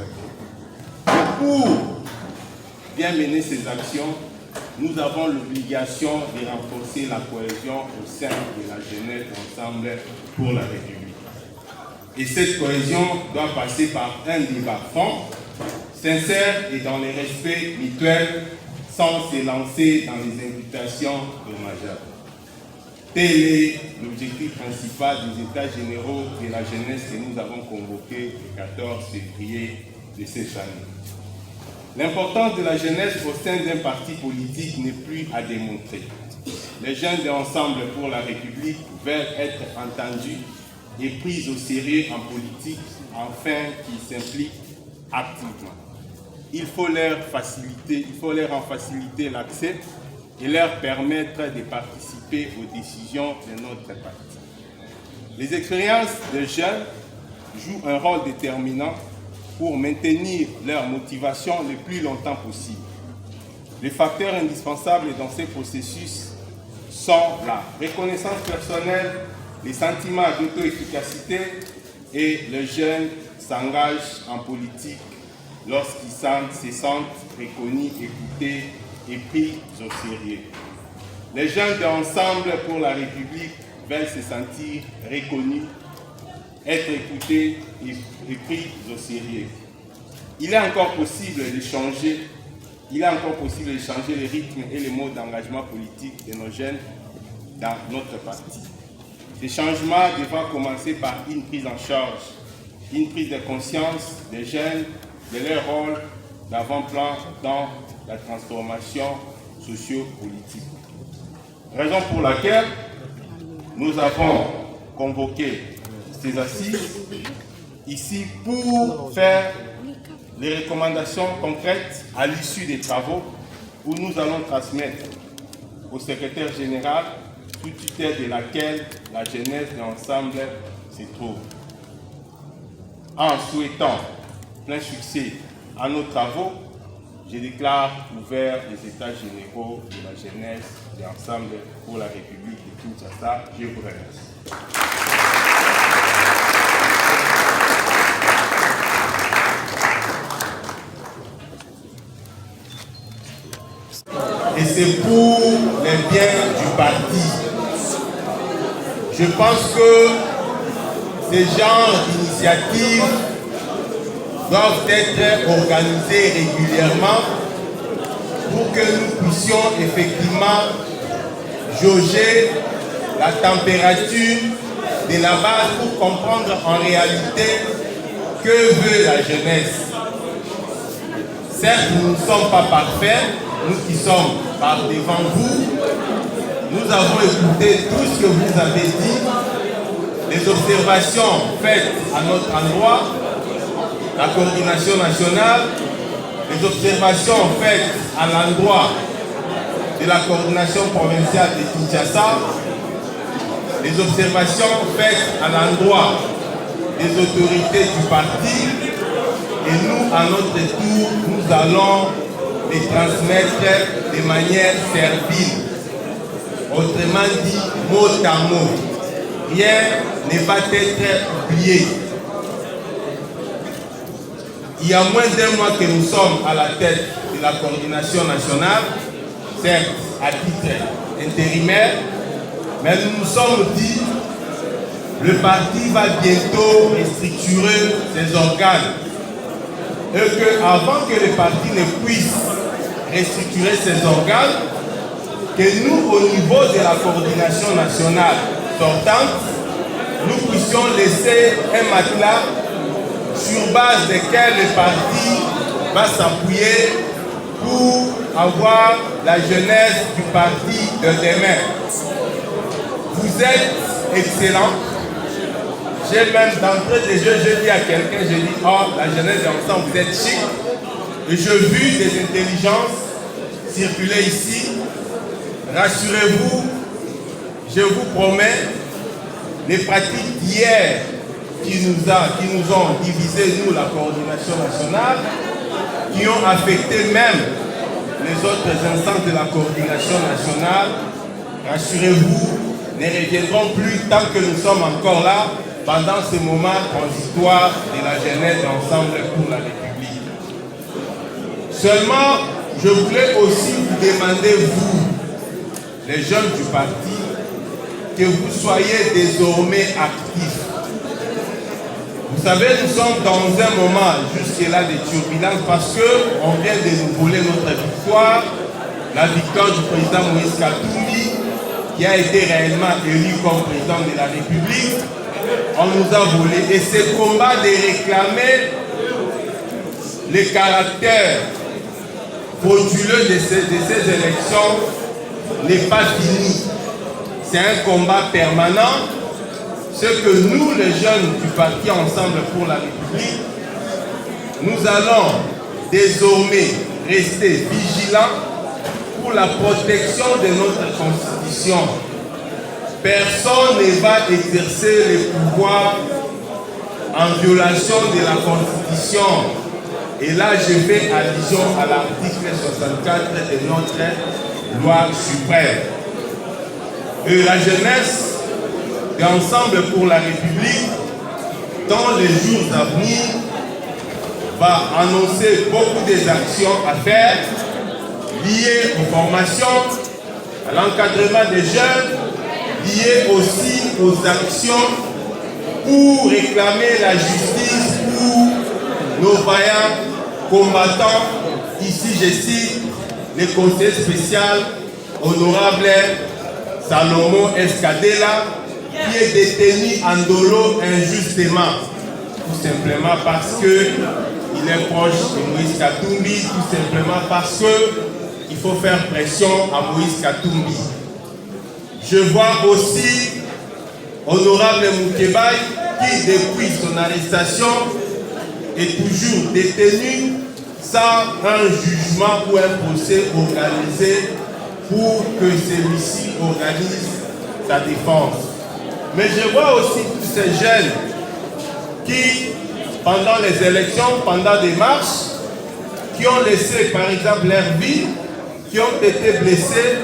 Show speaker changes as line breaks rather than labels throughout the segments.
actions. Pour bien mener ces actions, nous avons l'obligation de renforcer la cohésion au sein de la jeunesse ensemble pour la République. Et cette cohésion doit passer par un débat franc, sincère et dans les respects mutuels, sans se lancer dans les invitations dommageables. Tel est l'objectif principal des États généraux de la jeunesse que nous avons convoqués le 14 février de cette année. L'importance de la jeunesse au sein d'un parti politique n'est plus à démontrer. Les jeunes d'Ensemble pour la République veulent être entendus et pris au sérieux en politique afin qu'ils s'impliquent activement. Il faut leur en faciliter l'accès et leur permettre de participer aux décisions de notre parti. Les expériences des jeunes jouent un rôle déterminant pour maintenir leur motivation le plus longtemps possible. Les facteurs indispensables dans ces processus sont la reconnaissance personnelle, les sentiments d'auto-efficacité et les jeunes s'engagent en politique lorsqu'ils se sentent reconnus, écoutés et pris au sérieux. Les jeunes d'Ensemble pour la République veulent se sentir reconnus, être écoutés et pris au sérieux. Il est encore possible de changer le rythme et les modes d'engagement politique de nos jeunes dans notre parti. Ces changements devront commencer par une prise en charge, une prise de conscience des jeunes de leur rôle d'avant-plan dans la transformation socio-politique. Raison pour laquelle nous avons convoqué ces assises ici pour faire les recommandations concrètes à l'issue des travaux où nous allons transmettre au secrétaire général sous tutelle de laquelle la jeunesse d'Ensemble se trouve. En souhaitant plein succès à nos travaux, je déclare ouvert les États généraux de la jeunesse d'Ensemble pour la République de Kinshasa. Je vous remercie. Et c'est pour les biens du parti. Je pense que ces genres d'initiatives doivent être organisées régulièrement pour que nous puissions effectivement jauger la température de la base pour comprendre en réalité que veut la jeunesse. Certes, nous ne sommes pas parfaits, nous qui sommes par devant vous, nous avons écouté tout ce que vous avez dit, les observations faites à notre endroit, la coordination nationale, les observations faites à l'endroit de la coordination provinciale de Kinshasa, les observations faites à l'endroit des autorités du parti, et nous, à notre tour, nous allons les transmettre de manière servile. Autrement dit, mot à mot. Rien ne va être oublié. Il y a moins d'un mois que nous sommes à la tête de la coordination nationale, certes à titre intérimaire, mais nous nous sommes dit le parti va bientôt restructurer ses organes et qu'avant que le parti ne puisse restructurer ses organes, que nous, au niveau de la coordination nationale sortante, nous puissions laisser un matelas sur base desquels le parti va s'appuyer pour avoir la jeunesse du parti de demain. Vous êtes excellents. J'ai même d'entrée de jeu, je dis à quelqu'un, je dis, oh, la jeunesse d'Ensemble, vous êtes chic. Et j'ai vu des intelligences circuler ici. Rassurez-vous, je vous promets, les pratiques d'hier qui nous ont divisé, nous, la coordination nationale, qui ont affecté même les autres instances de la coordination nationale, rassurez-vous, ne reviendront plus tant que nous sommes encore là pendant ce moment transitoire de la jeunesse d'Ensemble pour la République. Seulement, je voulais aussi vous demander, vous, les jeunes du parti, que vous soyez désormais actifs. Vous savez, nous sommes dans un moment jusque-là de turbulence parce qu'on vient de nous voler notre victoire, la victoire du président Moïse Katumbi, qui a été réellement élu comme président de la République. On nous a volé. Et ce combat de réclamer le caractère frauduleux de ces élections n'est pas fini. C'est un combat permanent. Ce que nous, les jeunes du parti Ensemble pour la République, nous allons désormais rester vigilants pour la protection de notre Constitution. Personne ne va exercer les pouvoirs en violation de la Constitution. Et là, je fais allusion à l'article 64 de notre loi suprême. Et la jeunesse d'Ensemble pour la République, dans les jours à venir, va annoncer beaucoup des actions à faire liées aux formations, à l'encadrement des jeunes, liées aussi aux actions pour réclamer la justice pour nos vaillants combattants. Ici, je cite le conseiller spécial honorable Salomon Escadela, qui est détenu en dolo injustement, tout simplement parce qu'il est proche de Moïse Katumbi, tout simplement parce qu'il faut faire pression à Moïse Katumbi. Je vois aussi honorable Moukebaï, qui depuis son arrestation est toujours détenu sans un jugement ou un procès organisé pour que celui-ci organise sa défense. Mais je vois aussi tous ces jeunes qui, pendant les élections, pendant des marches, qui ont laissé par exemple leur vie, qui ont été blessés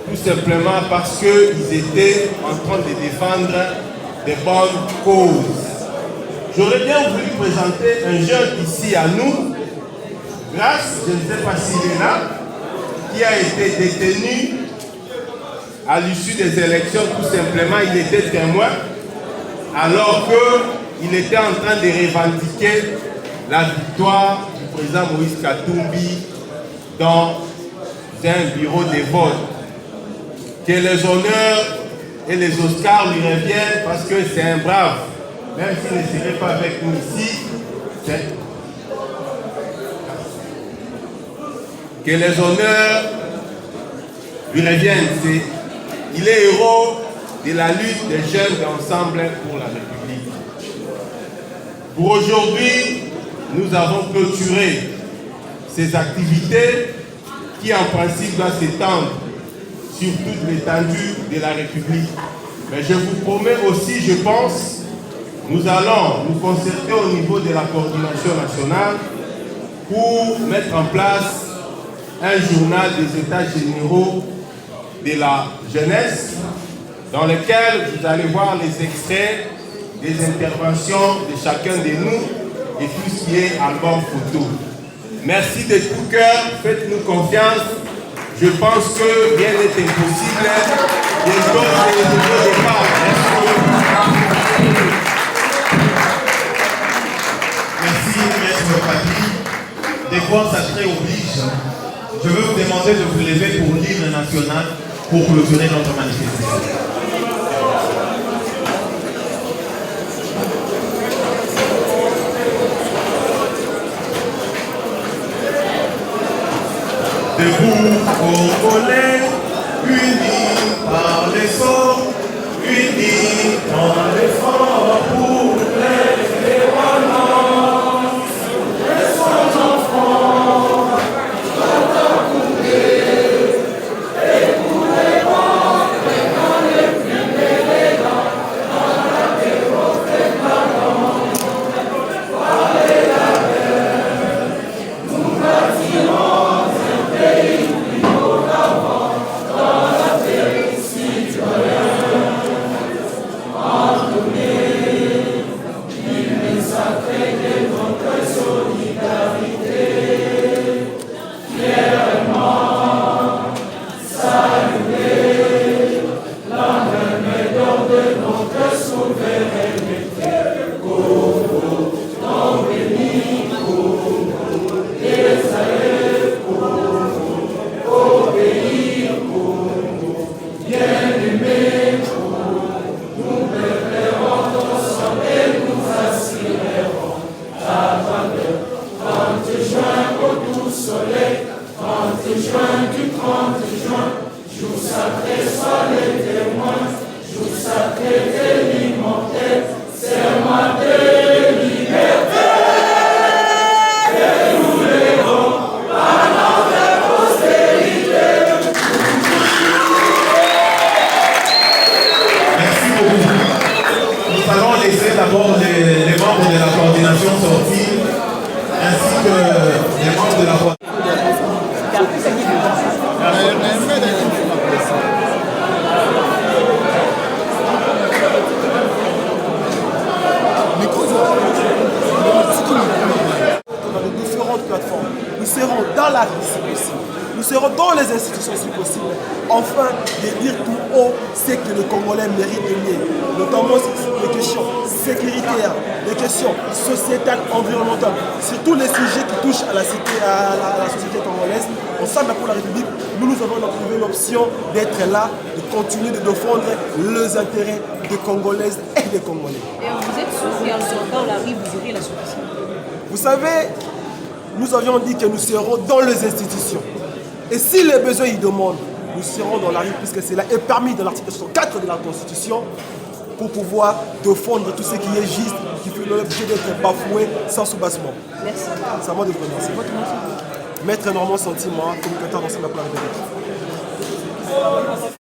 tout simplement parce qu'ils étaient en train de défendre des bonnes causes. J'aurais bien voulu présenter un jeune ici à nous, Grâce, je ne sais pas s'il est là, qui a été détenu à l'issue des élections, tout simplement, il était témoin, alors qu'il était en train de revendiquer la victoire du président Moïse Katumbi dans un bureau de vote. Que les honneurs et les Oscars lui reviennent parce que c'est un brave. Même s'il ne serait pas avec nous ici, que les honneurs lui reviennent. Il est héros de la lutte des jeunes d'Ensemble pour la République. Pour aujourd'hui, nous avons clôturé ces activités qui en principe doivent s'étendre sur toute l'étendue de la République. Mais je vous promets aussi, je pense, nous allons nous concerter au niveau de la coordination nationale pour mettre en place un journal des états généraux de la jeunesse dans lequel vous allez voir les extraits des interventions de chacun de nous et tout ce qui est album photo. Merci de tout cœur, faites-nous confiance. Je pense que rien n'est impossible. Bientôt, c'est le nouveau départ.
Merci, maître Papi. Des fois, sacré oblige. Je veux vous demander de vous lever pour l'hymne national pour clôturer notre manifestation. Debout, Congolais, unis par l'effort, unis dans l'effort pour l'indépendance. Laissons enfants, et pour les grands, les plus élégants, dans la dévote talent, parlez la paix, nous bâtirons. Amen. Nous allons laisser d'abord les membres de la coordination sortir, ainsi que les membres de la coordination.
Dans les différentes plateformes, nous serons dans la rue si possible, nous serons dans les institutions si possible, afin de dire tout haut ce que les Congolais méritent de mieux, notamment les questions sécuritaires, les questions sociétales, environnementales, sur tous les sujets qui touchent à la société congolaise. Ensemble pour la République, nous avons trouvé l'option d'être là, de continuer de défendre les intérêts des Congolaises et des Congolais.
Et vous êtes sûr qu'en sortant la rue, vous aurez la solution?
Vous savez, nous avions dit que nous serons dans les institutions. Et si les besoins y demandent, nous serons dans la rue, puisque cela est permis dans l'article 64 de la Constitution, pour pouvoir défendre tout ce qui est juste, qui fait l'objet d'être bafoué sans soubassement.
Merci.
C'est à moi de vous remercier.
Votre nom?
Maître Normand Sentiment, communicateur d'ensemble pour la République.